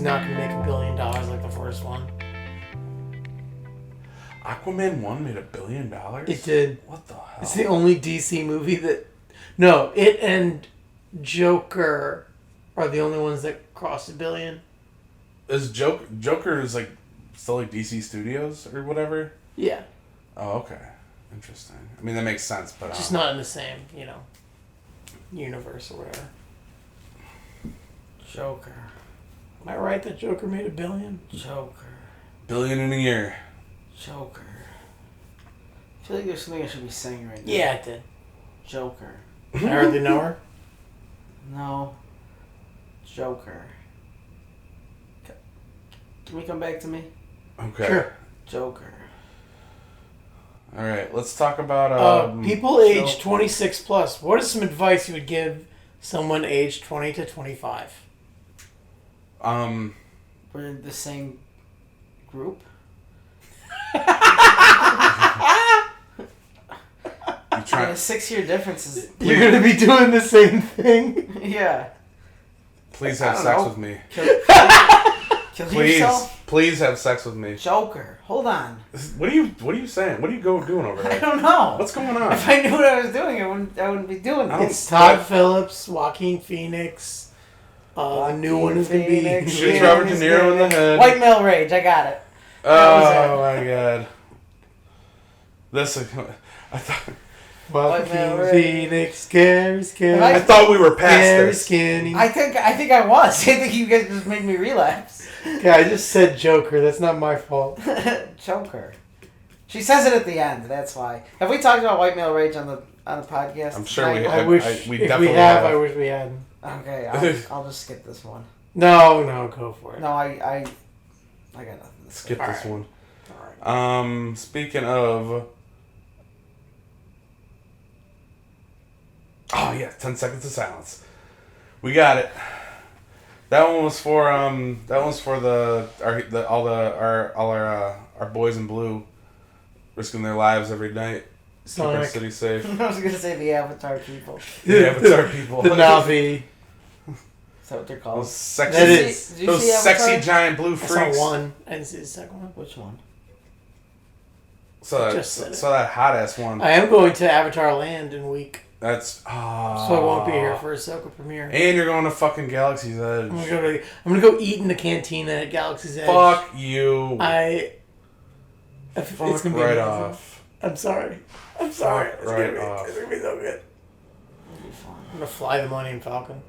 not going to make $1 billion like the first one. Aquaman 1 made $1 billion? It did. What the hell? It's the only DC movie that... No, it and Joker are the only ones that crossed $1 billion. Is Joker is like still like DC Studios or whatever? Yeah. Oh, okay. Interesting. I mean, that makes sense, but... Just not in the same, universe or whatever. Joker. Am I right that Joker made $1 billion? Joker. $1 billion in a year. Joker. I feel like there's something I should be saying right now. Yeah, it did. Joker. I hardly know her. No. Joker. Can we come back to me? Okay. Sure. Joker. All right, let's talk about... people age 26 plus. What is some advice you would give someone aged 20 to 25? We're in the same group? A 6-year difference is... You're going to be doing the same thing? Yeah. Please have sex with me. Kill yourself? Please have sex with me. Joker. Hold on. What are you saying? What are you doing over there? I don't know. What's going on? If I knew what I was doing, I wouldn't be doing this. It's Todd Phillips, Joaquin Phoenix. The new one is going to be... Shoot Robert De Niro in the head. White male rage. I got it. Oh my god. I thought... Joaquin Phoenix, scary. I thought we were past this. Skinny. I think I was. I think you guys just made me relapse. Okay, I just said Joker. That's not my fault. Joker. She says it at the end. That's why. Have we talked about white male rage on the podcast? I'm sure we have. I wish if we have. I wish we hadn't. Okay, I'll just skip this one. No, go for it. No, I got nothing to say. Skip this one. All right. Speaking of... Oh yeah, 10 seconds of silence. We got it. That one was for our boys in blue, risking their lives every night, keep our city safe. I was gonna say the Avatar people. The Avatar people. The Na'vi. Is that what they're called? Those sexy, That is. Did you see sexy Avatar? giant blue I freaks. saw one. I didn't see the second one. Which one? So that hot ass one. I am going to Avatar Land in a week. That's So I won't be here for Ahsoka premiere. And you're going to fucking Galaxy's Edge. I'm gonna go eat in the cantina at Galaxy's Edge. Fuck you. It's Fuck gonna be right amazing. off. I'm sorry. It's right off. It's gonna be so good. I'm gonna fly the Millennium Falcon.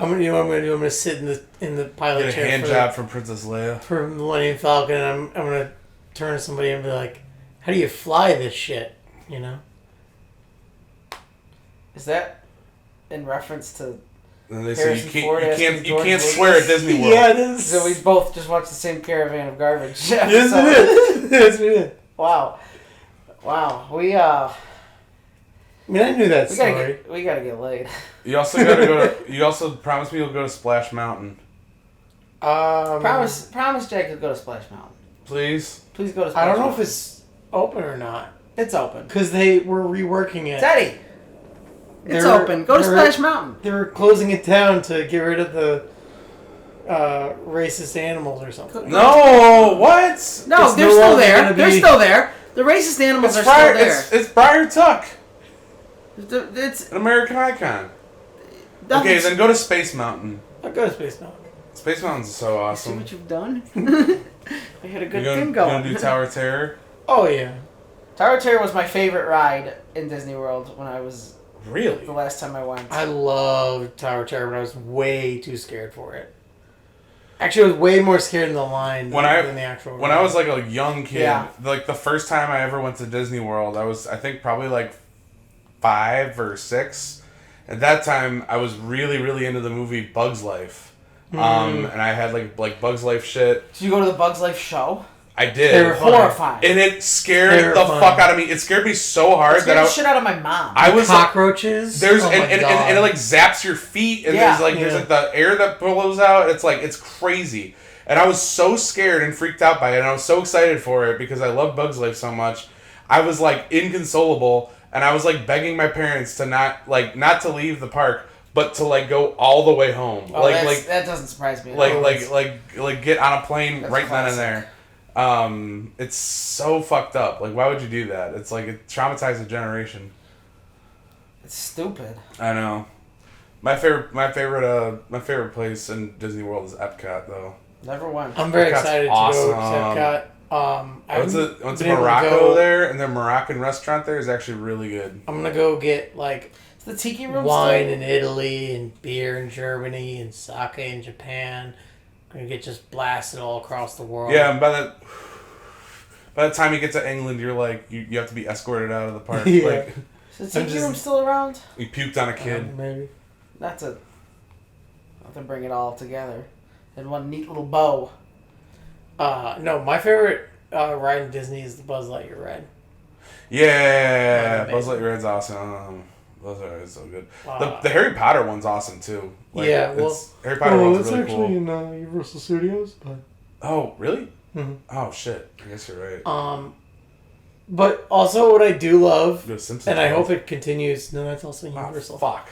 I'm gonna sit in the pilot Get a chair hand job from Princess Leia for Millennium Falcon, and I'm gonna turn to somebody and be like, "How do you fly this shit?" You know. Is that in reference to? And they say Harrison Ford you can't swear at Disney World. Yeah, it is. So we both just watched the same Caravan of Garbage. Yes, it is. Yes, we did. Wow. We I mean, I knew that story. we gotta get laid. You also gotta go to. You also promised me you'll go to Splash Mountain. Promise Jack to go to Splash Mountain. Please. Please go to Splash I don't know Mountain. if it's open or not. It's open. Because they were reworking it. Teddy! It's open. Go to Splash Mountain. They were closing it down to get rid of the racist animals or something. No, what? No, they're still there. They're still there. The racist animals are still there. It's Briar Tuck. It's an American icon. Okay, then go to Space Mountain. I'll go to Space Mountain. Space Mountain's so awesome. See what you've done? I had a good thing going. You gonna do Tower of Terror? Oh, yeah. Tower of Terror was my favorite ride in Disney World when I was... Really? The last time I went. I loved Tower of Terror, but I was way too scared for it. Actually, I was way more scared in the line than the actual ride. When I was like a young kid, Yeah. like the first time I ever went to Disney World, I think probably like 5 or 6. At that time, I was really, really into the movie Bug's Life. And I had like Bug's Life shit. Did you go to the Bug's Life show? I did. They were horrifying. And it scared the fuck out of me. It scared me so hard that the shit out of my mom. I was cockroaches. There's and it like zaps your feet and there's like the air that blows out. It's crazy. And I was so scared and freaked out by it, and I was so excited for it because I love Bug's Life so much. I was like inconsolable, and I was like begging my parents to not to leave the park. but to like go all the way home. Oh, that doesn't surprise me. Like get on a plane right then and classic. there. It's so fucked up. Like, why would you do that? It's like it traumatized a generation. It's stupid. I know. My favorite place in Disney World is Epcot, though. Never went. I'm very Epcot's excited awesome. to go to Epcot. I went to Morocco there, and their Moroccan restaurant there is actually really good. I'm gonna go get like the tiki room wine in Italy and beer in Germany and sake in Japan. I'm gonna get just blasted all across the world. Yeah, and by the time you get to England, you're like you have to be escorted out of the park. Yeah. Like, is the tiki room still around? You puked on a kid. Maybe. Not to bring it all together in one neat little bow. No, my favorite ride in Disney is the Buzz Lightyear ride. Yeah, Buzz Lightyear ride's awesome. Buzz Lightyear is so good. The Harry Potter one's awesome too. Like, yeah, well, Harry Potter one's really cool. It's actually in Universal Studios, but. Oh, really? Mm-hmm. Oh shit! I guess you're right. But also what I do love, and I hope it. it continues. No, that's also Universal. Oh, fuck.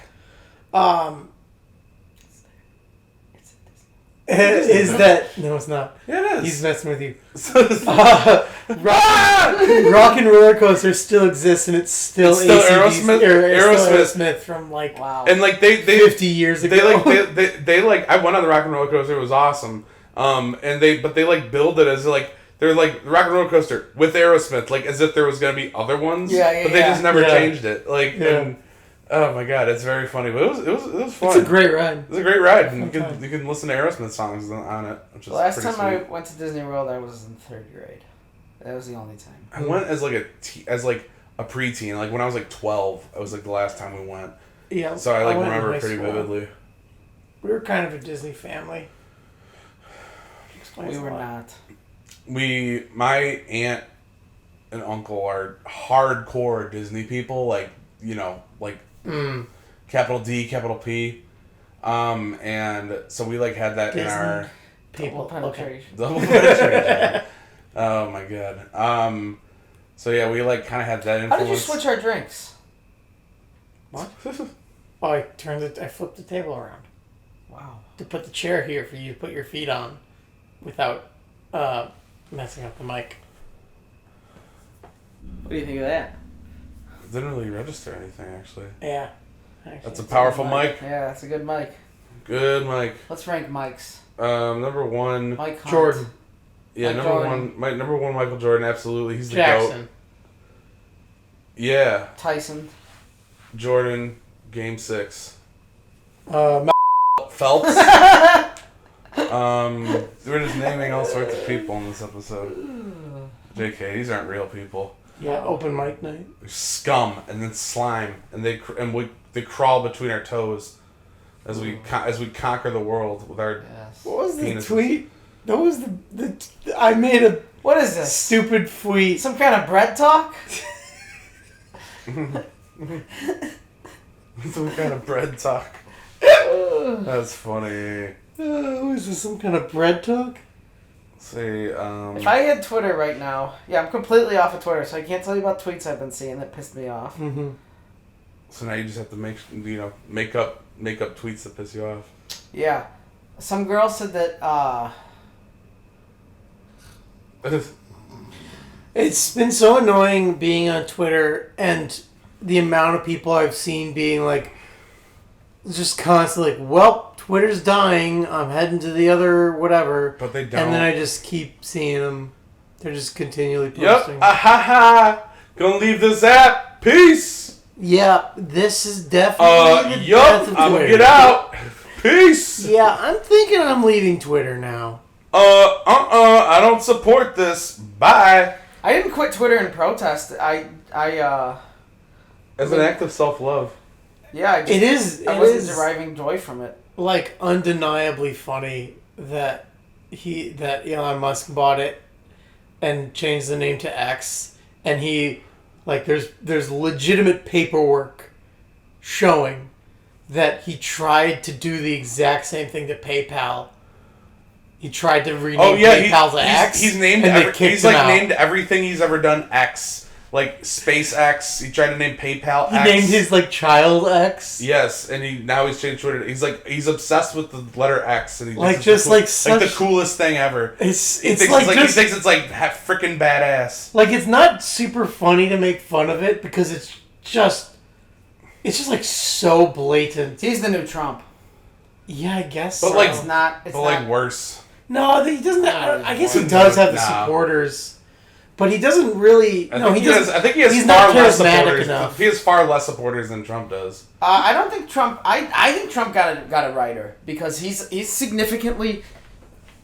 Is that no? It's not. Yeah, it is. He's messing with you. Rock and Roller Coaster still exists, and it's still Aerosmith from like and like they 50 years ago. They I went on the Rock and Roller Coaster. It was awesome. And they like build it as like they're like Rock and Roller Coaster with Aerosmith, like as if there was gonna be other ones. But they just never changed it. Like and, oh my god, it's very funny. But it was fun. It's a great ride. It's a great ride. And you can listen to Aerosmith songs on it, which is the last pretty time sweet. I went to Disney World, I was in 3rd grade. That was the only time. I went as like a preteen. Like when I was like 12, it was like the last time we went. Yeah. So I remember it pretty vividly. We were kind of a Disney family. We were not. My aunt and uncle are hardcore Disney people, like, you know, like capital D, capital P. And so we like had that Disney in our people penetration. Double penetration. Oh my god. So yeah, we like kind of had that influence. How did you switch our drinks? What? Oh, I flipped the table around. Wow. To put the chair here for you to put your feet on without messing up the mic. What do you think of that? It didn't really register anything, actually. Yeah. That's a powerful mic. Yeah, that's a good mic. Good mic. Let's rank mics. Number 1. Mike Hunt. Jordan. Yeah, number one, Michael Jordan, absolutely. He's the GOAT. Yeah. Tyson. Jordan, Game 6. Phelps. We're just naming all sorts of people in this episode. JK, these aren't real people. Yeah, open mic night. Scum and then slime, and they crawl between our toes as we conquer the world with our. Yes. What was the penises. tweet? That was the I made a. What is this? Stupid tweet. Some kind of bread talk? Some kind of bread talk. That's funny. Is this some kind of bread talk? Say, If I had Twitter right now, I'm completely off of Twitter, so I can't tell you about tweets I've been seeing that pissed me off. Mm-hmm. So now you just have to make up tweets that piss you off. Yeah, some girl said that. It's been so annoying being on Twitter and the amount of people I've seen being like, just constantly like, well, Twitter's dying, I'm heading to the other whatever. But they don't. And then I just keep seeing them. They're just continually posting. Yep, ha. Gonna leave this app. Peace. Yeah, this is definitely the death of I'm gonna Twitter. get out. Peace. Yeah, I'm thinking I'm leaving Twitter now. I don't support this. Bye. I didn't quit Twitter in protest. As an act of self-love. Yeah, I wasn't deriving joy from it. Like, undeniably funny that Elon Musk bought it and changed the name to X, and he, like, there's legitimate paperwork showing that he tried to do the exact same thing to PayPal. He tried to rename PayPal to X. He's named. He's like named everything he's ever done X. like SpaceX. He tried to name PayPal He X. named his like child X. Yes, and now he's changed Twitter. He's obsessed with the letter X, and he Like thinks just it's like the such. coolest thing ever. He He thinks it's like freaking badass. like it's not super funny to make fun of it because it's just like so blatant. He's the new Trump. Yeah, I guess. But so. like, It's not. It's but not. like worse. No, he doesn't. I guess he No, does have the nah. supporters, but he doesn't really. I No, think he doesn't. has. I think he has he's far not less charismatic supporters. enough. He has far less supporters than Trump does. I don't think Trump. I think Trump got a writer because he's significantly.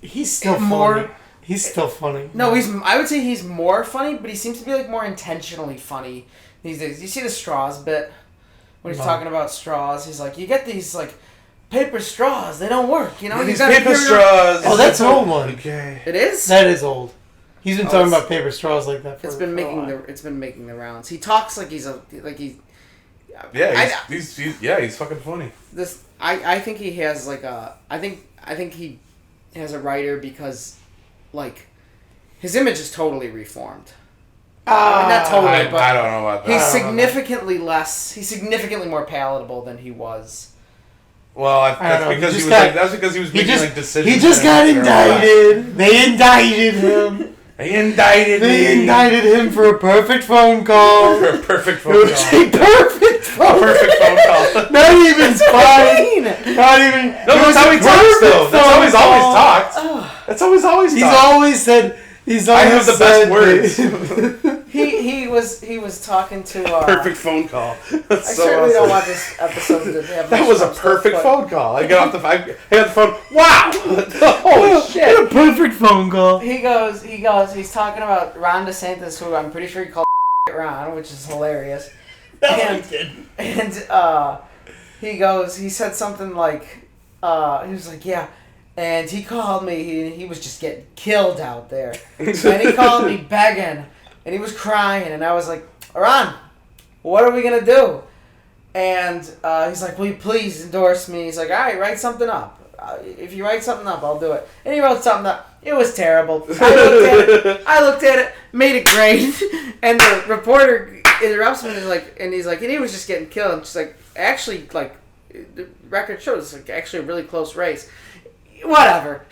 He's still more- funny. He's still funny. No, I would say he's more funny, but he seems to be like more intentionally funny these days. You see the straws bit when he's No. talking about straws. He's like, you get these like paper straws. They don't work. You know, These you gotta paper carry straws. Oh, that's an old one. Okay. It is. That is old. He's been talking it's- about paper straws like that for It's been for a making while. it's been making the rounds. He talks like he's. Yeah, he's fucking funny. I think he has like a I think he has a writer because like his image is totally reformed. Not totally, but I don't know about that. he's I don't know. He's significantly more palatable than he was. Well, I don't that's know. because He he just was got- like that's because he was He making just like decisions. he just got indicted. They indicted him. They indicted They me. indicted him for a perfect phone call. For a perfect It phone was call. a perfect phone. Perfect phone call. Not even fine. Not even. No, it was that's how a he talks though. perfect That's how he's phone always call. talked. That's how he's always He's talked. always said. He's I always have the best said- words. He was talking to Perfect phone call. That's I so certainly don't awesome. want this episode to have That much was a Trump stuff, perfect but- phone call. I got the phone. Wow! Holy What shit! a perfect phone call. He goes, he's talking about Ron DeSantis, who I'm pretty sure he called Ron, which is hilarious. And he said something like, he was like, yeah, and he called me, he was just getting killed out there. And he called me begging, and he was crying, and I was like, Ron, what are we going to do? And he's like, will you please endorse me? He's like, all right, write something up. If you write something up, I'll do it. And he wrote something up. It was terrible. I looked at it, made it great. And the reporter interrupts me and he's like, and he was just getting killed. And she's like, actually, like, the record shows it's like actually a really close race. Whatever.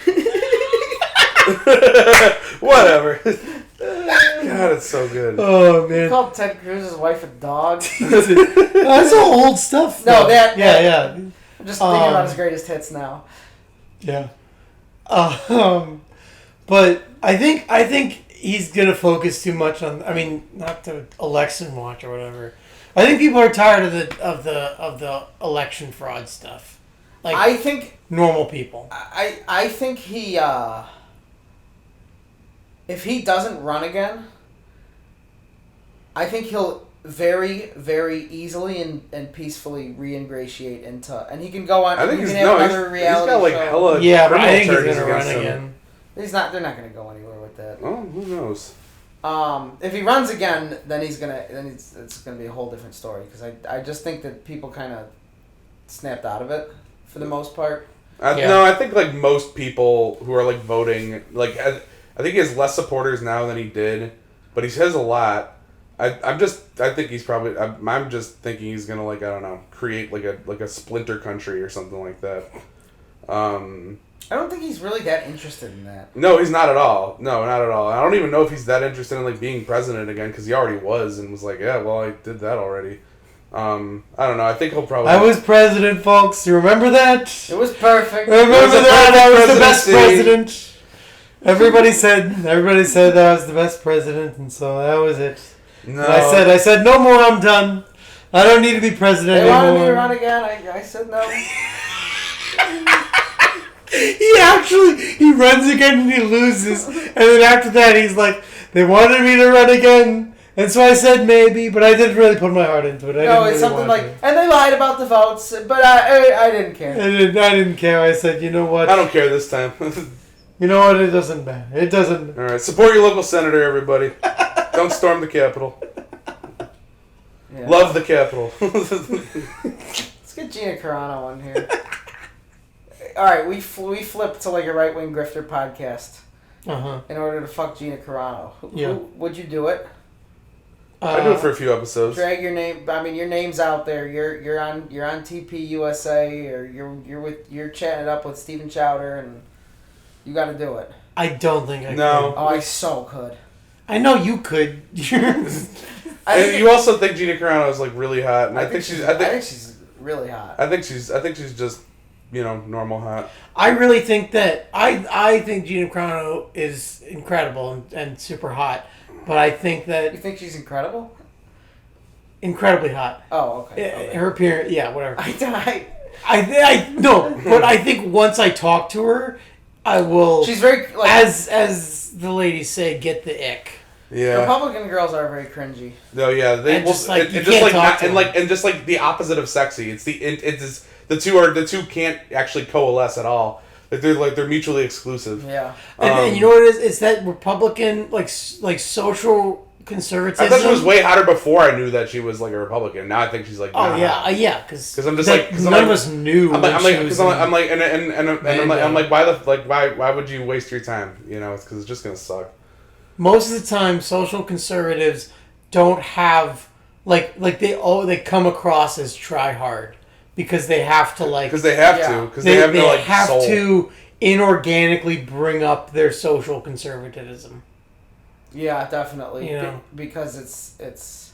Whatever. God, it's so good. Oh He man. called Ted Cruz's wife a dog. That's all old stuff. No, though. that- Yeah. I'm just thinking about his greatest hits now. Yeah. But I think he's gonna focus too much on. I mean, not to election watch or whatever. I think people are tired of the election fraud stuff. Like I think normal people. I think he if he doesn't run again, I think he'll very, very easily and peacefully re-ingratiate into, and he can go on. I think he he's can have another he's reality got like show. hella Yeah, but I think he's criminal gonna run charges against him. again. He's not. They're not going to go anywhere with that. Oh, who knows? If he runs again, then it's gonna be a whole different story because I just think that people kind of snapped out of it for the most part. Yeah. No, I think like most people who are like voting, like I think he has less supporters now than he did, but he says a lot. I think he's probably. I'm just thinking he's gonna like I don't know create like a splinter country or something like that. I don't think he's really that interested in that. No, he's not at all. No, not at all. I don't even know if he's that interested in like being president again because he already was and was like, yeah, well, I did that already. I don't know. I think he'll probably. I was president, folks. You remember that? It was perfect. Remember It was a that? I was the best presidency. president. Everybody said that I was the best president, and so that was it. No. And I said no more. I'm done. I don't need to be president They wanted anymore. me to run again. I said no. He runs again and he loses, and then after that he's like, they wanted me to run again, and so I said maybe, but I didn't really put my heart into it. I No, didn't it's really something want like, and they lied about the votes, but I didn't care. to. I didn't care. I said, you know what? I don't care this time. You know what? It doesn't matter. It doesn't. All right, support your local senator, everybody. Don't storm the Capitol. Yeah. Love the Capitol. Let's get Gina Carano on here. All right, we flipped to like a right wing grifter podcast Uh huh. in order to fuck Gina Carano. Yeah. Would you do it? I do it for a few episodes. Drag your name. I mean, your name's out there. You're on TP USA, or you're chatting it up with Steven Chowder, and you got to do it. I don't think I could. Oh, I so could. I know you could. And you also think Gina Carano is like really hot, and I think she's really hot. I think she's just, normal hot. I really think that I think Gina Carano is incredible and super hot, but I think that You think she's incredible? incredibly hot. Oh, okay. Her appearance, yeah, whatever. I No, but I think once I talk to her, I will. She's very like as the ladies say, get the ick. Yeah. Republican girls are very cringy. No, yeah, they And will, just, like, and you just can't like talk not, to and them. like and just like the opposite of sexy. It's the two can't actually coalesce at all. They're mutually exclusive. Yeah. And you know what it is? It's that Republican like social conservatism. I thought she was way hotter before I knew that she was like a Republican. Now I think she's like. Oh nah. yeah, because I'm just none of us knew. I'm like, why would you waste your time? It's because it's just gonna suck. Most of the time, social conservatives don't have they come across as try hard because they have to because they have to because they have no like have soul. to inorganically bring up their social conservatism. Yeah, definitely. Yeah. Because it's.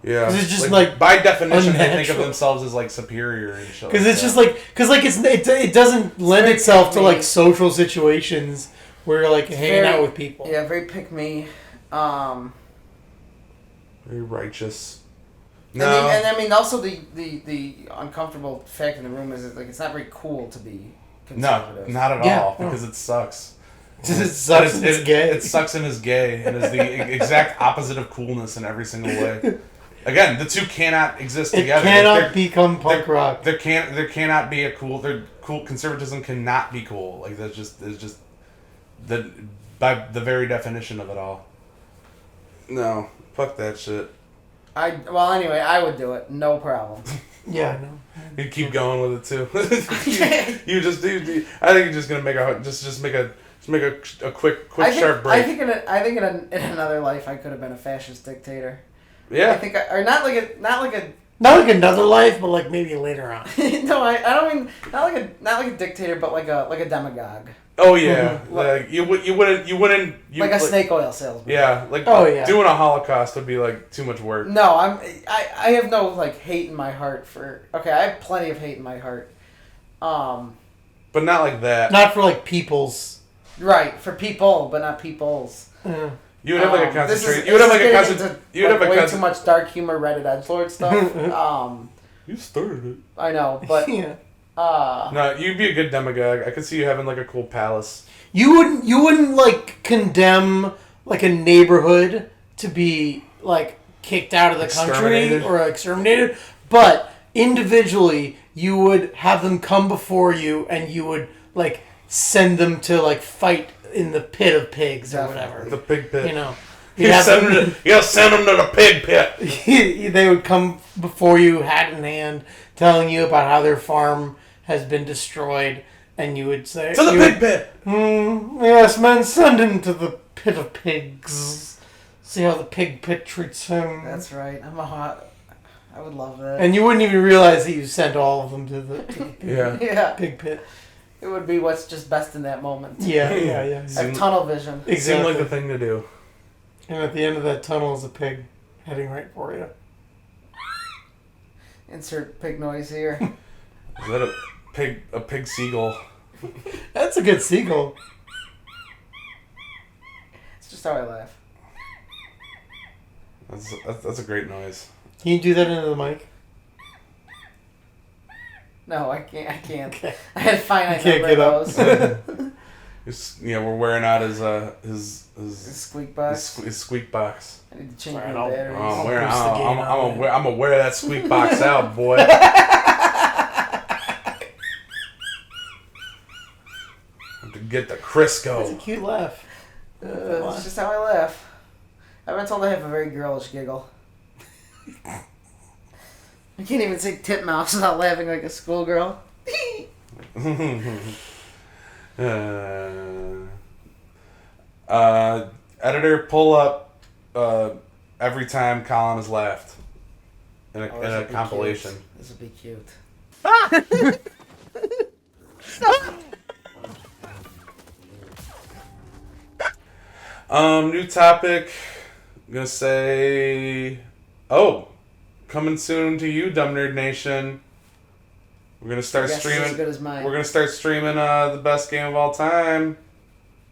Yeah, 'Cause it's just, like, by definition, they think of unnatural. themselves as like superior and shit. Because like it's that. just it doesn't lend very itself to pick-me. like social situations where you're like hanging out with people. Yeah, very pick me. Very righteous. And I mean, also the uncomfortable fact in the room is that, like, it's not very cool to be conservative. No, not at Yeah, all, no. because it sucks. It sucks and it's gay. It sucks and is gay, and is the exact opposite of coolness in every single way. Again, the two cannot exist It together. cannot become punk rock. There cannot be a cool. Conservatism cannot be cool. Like there's just by the very definition of it all. No, fuck that shit. Anyway, I would do it, no problem. Yeah, no. You keep going with it too. you just do. I think you're just gonna make a quick sharp break. I think in another life I could have been a fascist dictator. Yeah. I think or not like a Not like another life, but like maybe later on. no, I don't mean not like a dictator, but like a demagogue. Oh yeah, Mm-hmm. like you wouldn't Like a snake oil salesman. Yeah, like doing a Holocaust would be like too much work. No, I have no like hate in my heart for. Okay, I have plenty of hate in my heart. But not like that. Not for like people's. Right, for people, but not people's. Yeah. You would have like a concentration. You You would have like a concentration. You would have way a too much dark humor, Reddit edgelord stuff. You started it. I know, but Yeah. No, you'd be a good demagogue. I could see you having like a cool palace. You wouldn't like condemn like a neighborhood to be like kicked out of the country Exterminated. or exterminated, but individually you would have them come before you and you would like send them to like fight in the pit of pigs or whatever. The pig pit. You know. You gotta send them to the pig pit. They would come before you, hat in hand, telling you about how their farm has been destroyed, and you would say... To the pig pit! Yes, man, send him to the pit of pigs. See how the pig pit treats him. that's right. I would love that. And you wouldn't even realize that you sent all of them to the Yeah, pig pit. it would be what's just best in that moment. Yeah. I have tunnel vision. It seemed Exactly. like the thing to do. And at the end of that tunnel is a pig heading right for you. Insert pig noise here. Is that a pig seagull? That's a good seagull. It's just how I laugh. That's a great noise. Can you do that into the mic? No, I can't. Okay. I had finite You can't number get up. of those. We're wearing out his The squeak box. his squeak box. I need to change Alright, my I'll- batteries. Oh, boost the gain on I'm gonna wear that squeak box out, boy. To get the That's a Crisco. cute laugh. It's just how I laugh. I've been told I have a very girlish giggle. I can't even say titmouse without laughing like a schoolgirl. Editor, pull up every time Colin has laughed in a this would be compilation. Cute. This would be cute. New topic. I'm gonna say, coming soon to you, Dumb Nerd Nation. We're gonna start Guess it's streaming. as good as mine. We're gonna start streaming the best game of all time.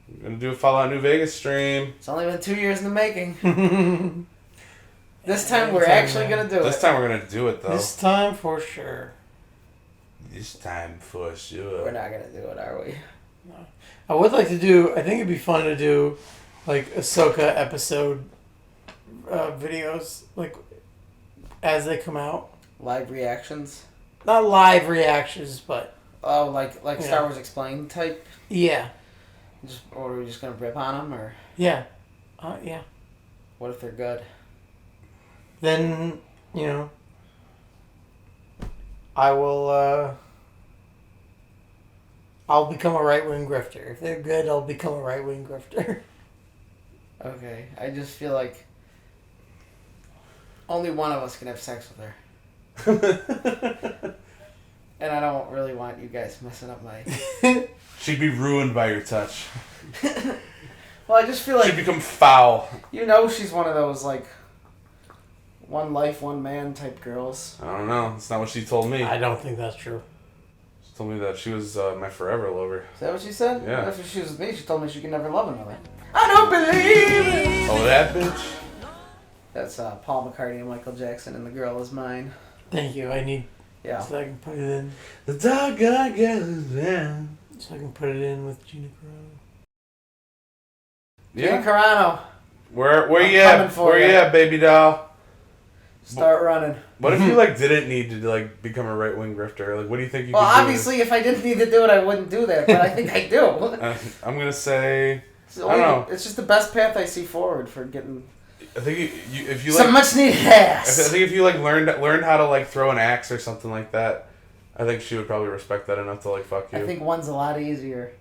We're gonna do a Fallout New Vegas stream. It's only been 2 years in the making. This time we're actually gonna do it. This time we're gonna do it though. This time for sure. This time for sure. We're not gonna do it, are we? I would like to do. I think it'd be fun to do, like Ahsoka episode videos, like as they come out. Live reactions. Not live reactions, but Oh, like Yeah. Star Wars Explained type. yeah, Or are we just gonna rip on them, or yeah. what if they're good? Then I will. I'll become a right wing grifter. If they're good, I'll become a right wing grifter. Okay, I just feel like only one of us can have sex with her. And I don't really want you guys messing up my... She'd be ruined by your touch. Well, I just feel like... She'd become foul. You know she's one of those, like, one life, one man type girls. I don't know. It's not what she told me. I don't think that's true. She told me that she was my forever lover. Is that what she said? Yeah. After she was with me, she told me she could never love another. I don't believe it! Oh, that bitch? That's Paul McCartney and Michael Jackson, and The Girl Is Mine. Thank you. I need Yeah. so I can put it in. The dog I goes down. So I can put it in with Gina Carano. Jimmy Carano, Where I'm you coming at? for Where you ya. at, baby doll? start running. What if you didn't need to become a right wing grifter? Like, what do you think you Well, could do? obviously, if I didn't need to do it, I wouldn't do that, but I think I do. I'm gonna say. It's, I don't know. it's just the best path I see forward for getting I think if you some much needed I ass. think if you learned how to throw an axe or something like that, I think she would probably respect that enough to fuck you. I think one's a lot easier.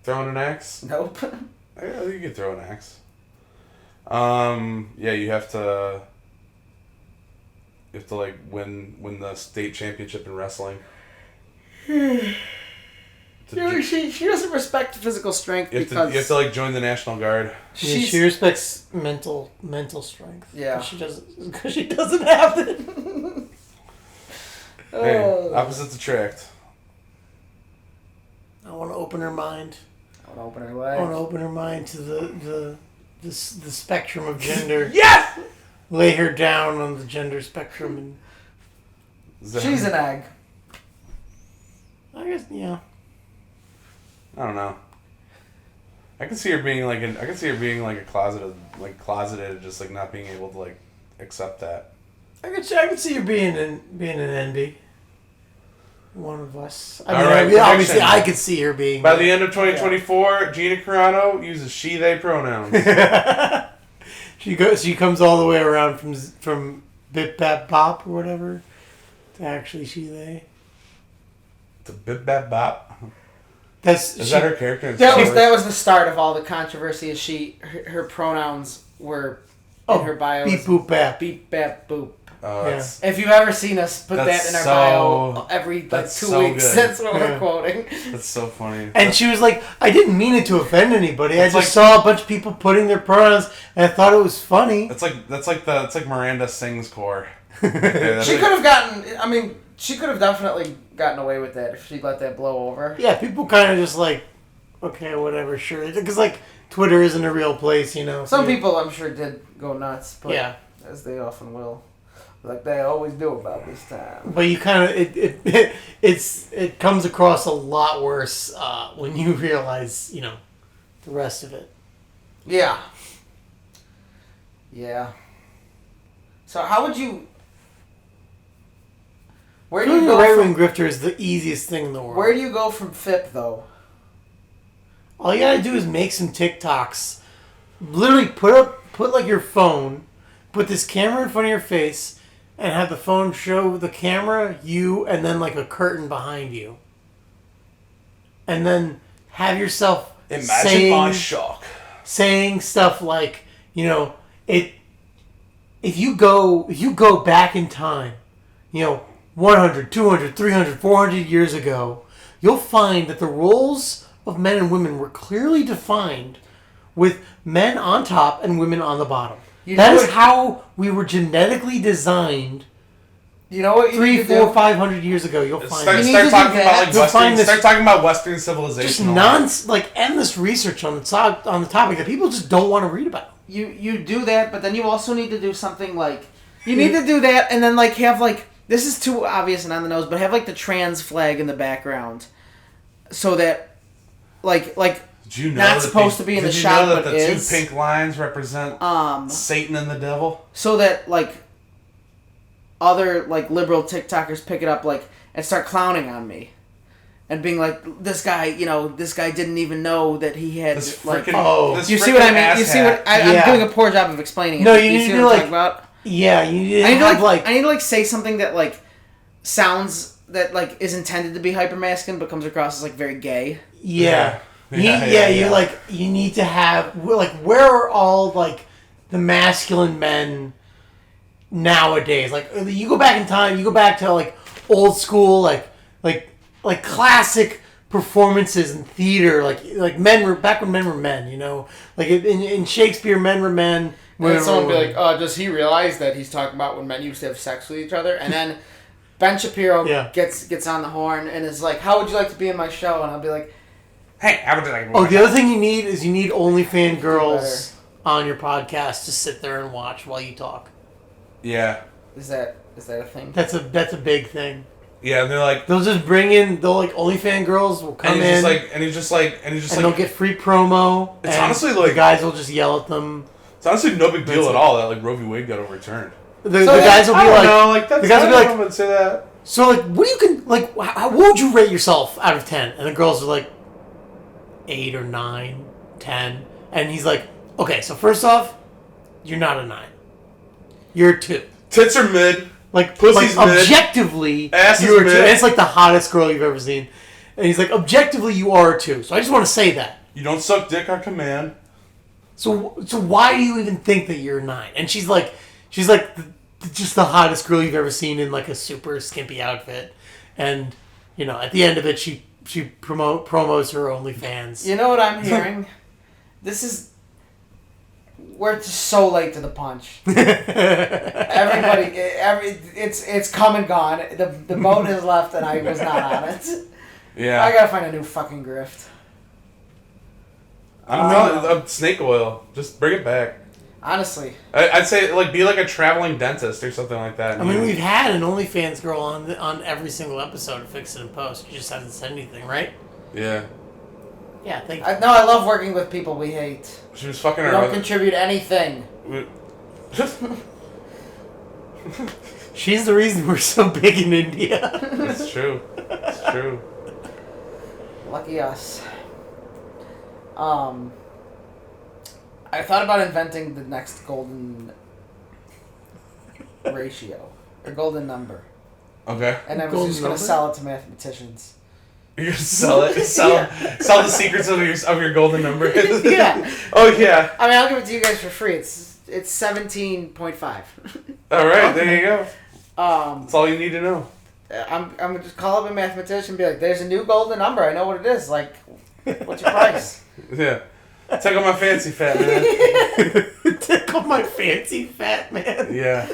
Throwing an axe? Nope. I think you could throw an axe. Yeah, you have to win the state championship in wrestling. She doesn't respect physical strength You have because to join the National Guard. Yeah, she respects mental strength. Yeah. Because she doesn't have it. Hey, opposites attract. I want to open her mind. I want to open her I leg. want to open her mind to the spectrum of gender. Yes! Lay her down on the gender spectrum, and She's an egg. I guess I don't know. I can see her being closeted, just not being able to accept that. I could see her being an NB. One of us. All right, prediction. Obviously, I could see her being. By the end of 2024, Gina Carano uses she/they pronouns. She comes all the way around from Bip Bap Bop or whatever to actually she/they. The Bip Bap Bop. Is that her character? That was the start of all the controversy. Is her pronouns were in her bio. Beep boop bap. Beep bap boop. Oh, Yeah. If you've ever seen us put that in our bio every 2 that's weeks, so good. that's what we're quoting. That's so funny. And she was like, I didn't mean it to offend anybody. I It's just saw a bunch of people putting their pronouns, and I thought it was funny. That's like Miranda Sings core. She could have gotten. I mean, she could have definitely gotten away with that if she let that blow over. Yeah, people kind of just okay, whatever, sure. Because Twitter isn't a real place, Some people, I'm sure, did go nuts, but Yeah. as they often will, like they always do about this time. But you kind of it comes across a lot worse when you realize the rest of it. Yeah. Yeah. So how would you? Where do you Being a go right from? wing grifter is the easiest thing in the world. Where do you go from FIP though? All you gotta do is make some TikToks. Literally put your phone, put this camera in front of your face, and have the phone show the camera, you, and then a curtain behind you. And then have yourself Imagine my shock. saying stuff like, if you go back in time, 100, 200, 300, 400 years ago, you'll find that the roles of men and women were clearly defined with men on top and women on the bottom. That is how we were genetically designed. You know what? 300, 400, 500 years ago, you'll find. Start talking about Western civilization. Just endless research on the topic that people just don't want to read about. You do that, but then you also need to do something like you need to do that, and then have this is too obvious and on the nose, but have the trans flag in the background, so that Did you know not supposed to be in the shot, but the is. 2 pink lines represent Satan and the devil, so that other liberal TikTokers pick it up and start clowning on me. And being this guy didn't even know that he had this you see see what I mean? You see what I'm doing a poor job of explaining it. No, you need see to what I'm talking about? Yeah, you need to I need to say something that sounds that is intended to be hyper masculine but comes across as very gay. Yeah. You need to have where are all the masculine men nowadays? You go back in time, you go back to old school classic performances in theater, men were back when men were men, in Shakespeare, men were men. And someone would be does he realize that he's talking about when men used to have sex with each other? And then Ben Shapiro gets on the horn and is how would you like to be in my show? And I'll be hey, how would you like? The other thing you need is OnlyFans girls on your podcast to sit there and watch while you talk. Yeah. Is that a thing? That's a big thing. Yeah, they're they'll just bring in OnlyFans girls will come in and they'll get free promo. It's honestly the guys will just yell at them. It's honestly no big deal at all that Roe v. Wade got overturned. The guys will be the guys will be say that. So what would you rate yourself out of 10? And the girls are 8 or 9, 10, and he's okay. So first off, you're not a 9. You're a 2. Tits are mid. Pussy's mid. Objectively, you're a 2. And it's the hottest girl you've ever seen. And he's objectively, you are a 2. So I just want to say that. You don't suck dick on command. So why do you even think that you're a 9? And she's just the hottest girl you've ever seen in a super skimpy outfit. And, at the end of it, she promos her OnlyFans. You know what I'm hearing? We're just so late to the punch. It's come and gone. The boat has left and I was not on it. Yeah. I gotta find a new fucking grift. I'm telling snake oil. Just bring it back. Honestly. I'd say be a traveling dentist or something like that. I mean, we've had an OnlyFans girl on every single episode of Fix It and Post. She just hasn't said anything, right? Yeah. Yeah, thank you. I love working with people we hate. She was fucking we her. Don't contribute anything. She's the reason we're so big in India. It's true. It's true. Lucky us. I thought about inventing the next golden ratio or golden number. Okay. And I was just going to sell it to mathematicians. You're gonna sell it? Sell the secrets of your golden number? Yeah. Oh yeah. I mean, I'll give it to you guys for free. It's 17.5. All right, there you go. That's all you need to know. I'm gonna just call up a mathematician and be there's a new golden number. I know what it is. What's your price? Yeah. Take on my fancy fat man. Take on my fancy fat man. Yeah.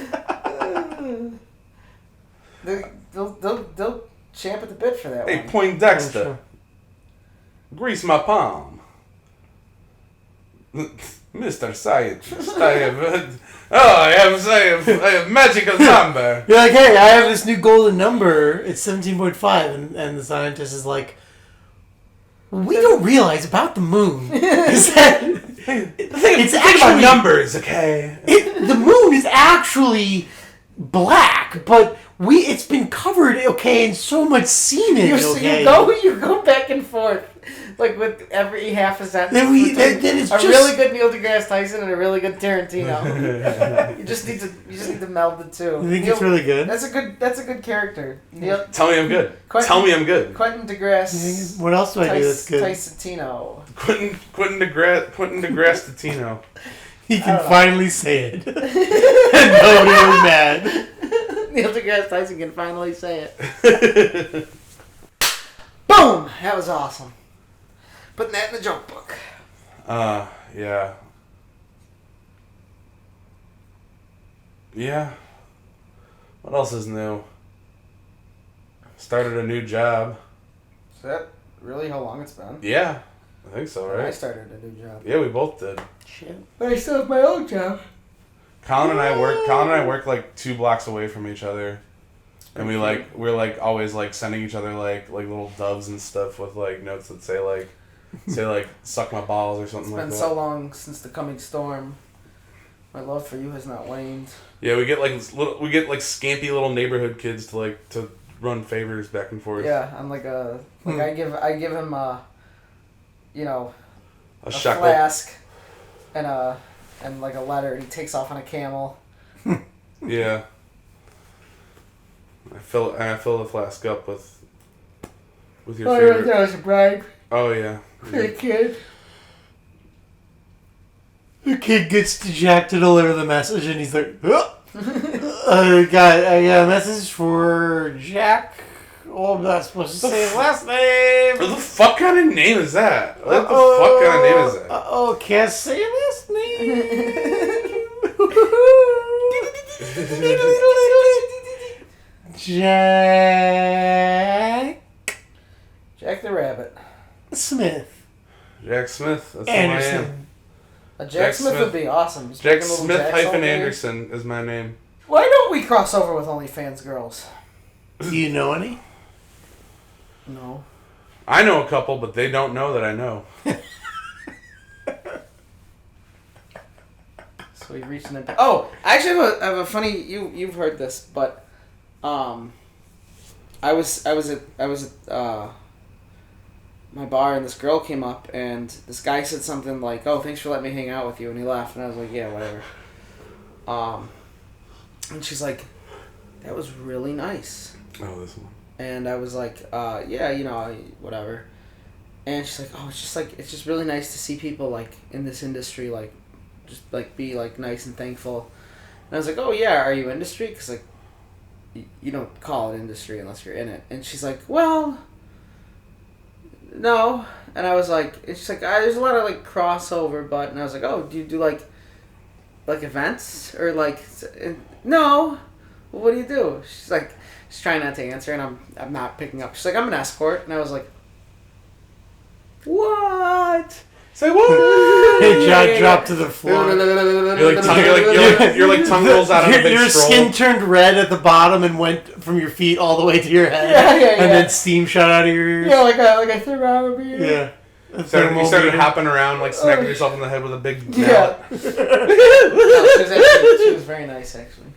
They'll champ at the bit for that one. Hey, Poindexter. Sure. Grease my palm. Mr. Scientist, I have magical number. You're hey, I have this new golden number. It's 17.5. And the scientist is we don't realize about the moon is that it's actually numbers, okay? The moon is actually black, but it's been covered, okay, in so much semen. You go back and forth, with every half a sentence. Then it's really good Neil deGrasse Tyson and a really good Tarantino. you just need to meld the two. You think it's really good? That's a good character. Neil, tell me I'm good. Tell me I'm good. Quentin deGrasse. What else do I do that's good? Tysonino. Quentin deGrasse Tatino. He can finally say it. And nobody will be mad. Neil deGrasse Tyson can finally say it. Boom! That was awesome. Putting that in the joke book. Yeah. Yeah. What else is new? Started a new job. Is that really how long it's been? Yeah. I think so, right? I started a new job. Yeah, we both did. Shit. But I still have my old job. Colin and I work like 2 blocks away from each other. And we're like always like sending each other like little doves and stuff with like notes that say like suck my balls or something like that. It's been so long since the coming storm. My love for you has not waned. Yeah, we get like scampy little neighborhood kids to run favors back and forth. Yeah, I'm like I give him a flask and like a letter, and he takes off on a camel. Yeah. I fill the flask up with your favorite. That was a bribe Oh yeah. for the kid. The kid gets to Jack to deliver the message, and he's like, oh! I got a message for Jack. Oh, I'm not supposed to say his last name. What the fuck kind of name is that? What the fuck kind of name is that? Oh, can't say his last name. Jack the Rabbit. Smith. Jack Smith. That's Anderson. who I am. Jack Smith would be awesome. He's Jack making little Smith Jacks hyphen all day. Anderson is my name. Why don't we cross over with OnlyFans girls? Do you know any? No. I know a couple, but they don't know that I know. So we've reached an impasse. Oh, I actually have a funny. You've heard this, but I was at my bar, and this girl came up, and this guy said something like, "Oh, thanks for letting me hang out with you," and he laughed, and I was like, "Yeah, whatever." And she's like, "That was really nice." Oh, this one. And I was like, "Yeah, whatever." And she's like, "Oh, it's just really nice to see people like in this industry like, just like be like nice and thankful." And I was like, "Oh yeah, are you industry? Because like, you don't call it industry unless you're in it." And she's like, "Well, no." And I was like, and she's like, "There's a lot of like crossover, but," and I was like, "Oh, do you do like events or like?" No. Well, what do you do? She's like, she's trying not to answer, and I'm not picking up. She's like, "I'm an escort," and I was like, "What?" Say what? Hey, jaw dropped to the floor. You're like tongue rolls out on a big Your stroll. skin turned red at the bottom and went from your feet all the way to your head. Yeah. And then steam shot out of your ears. Yeah, like a thermometer. Yeah. You started hopping around, like smacking yourself in the head with a big mallet. No, she was very nice, actually.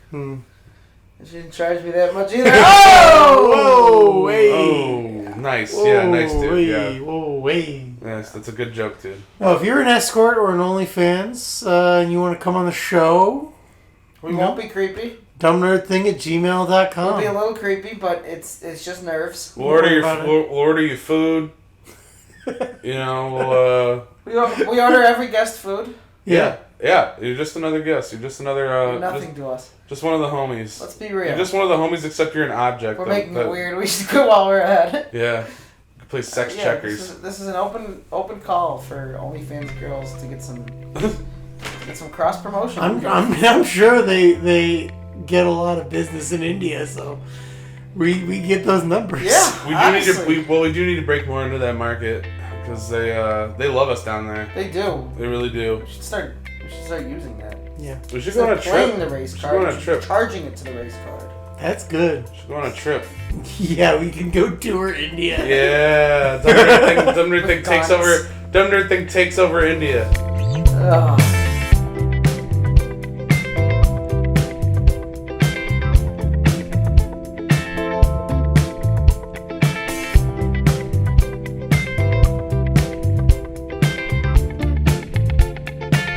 She didn't charge me that much either. Oh! Whoa! Hey! Oh, nice. Yeah, nice, dude. Yeah. Whoa, hey. Yes, that's a good joke, dude. Well, if you're an escort or an OnlyFans and you want to come on the show, We won't be creepy. dumbnerdthing@gmail.com. We'll be a little creepy, but it's just nerves. We'll order you food. We'll We order every guest food. Yeah. Yeah, you're just another guest. You're just another Nothing to us. just one of the homies. Let's be real. You're just one of the homies, except you're an object. We're making it weird. We should go while we're at it. Yeah, you can play sex checkers. This is an open call for OnlyFans girls to get some cross promotion. I'm sure they get a lot of business in India, so we get those numbers. Yeah, we do need to break more into that market because they love us down there. They do. They really do. We should start using that. Yeah. We should go on a trip. Playing the race card. Go on a trip. Charging it to the race card. That's good. We should go on a trip. Yeah, we can go tour India. Yeah, Dumb Nerd Thing takes over. Dumb Nerd Thing takes over India. Ugh.